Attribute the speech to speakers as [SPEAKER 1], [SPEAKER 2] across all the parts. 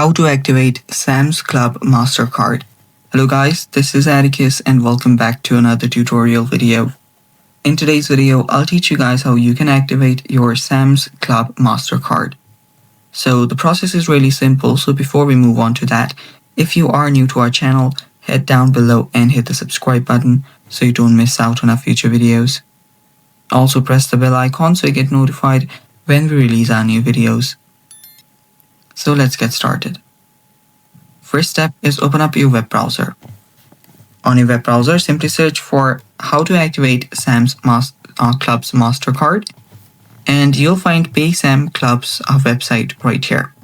[SPEAKER 1] How to activate Sam's Club Mastercard. Hello guys, this is Atticus and welcome back to another tutorial video. In today's video, I'll teach you guys how you can activate your Sam's Club Mastercard. So the process is really simple, so before we move on to that, if you are new to our channel, head down below and hit the subscribe button so you don't miss out on our future videos. Also press the bell icon so you get notified when we release our new videos. So let's get started. First step is open up your web browser. On your web browser, simply search for how to activate Sam's Club's Mastercard, and you'll find Pay Sam Club's website right here.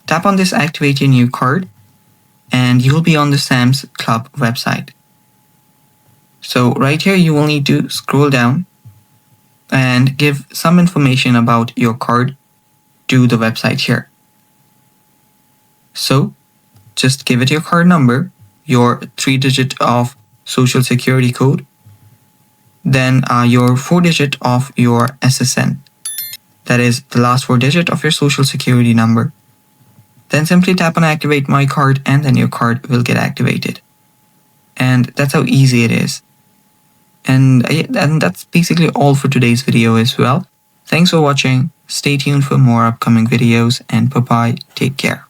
[SPEAKER 1] Tap on this Activate Your New Card, and you'll be on the Sam's Club website. So right here, you will need to scroll down and give some information about your card to the website here. So just give it your card number, your 3-digit of social security code, then your 4-digit of your SSN, that is the last 4-digit of your social security number. Then simply tap on Activate My Card and then your card will get activated. And that's how easy it is. And that's basically all for today's video as well. Thanks for watching. Stay tuned for more upcoming videos and bye-bye. Take care.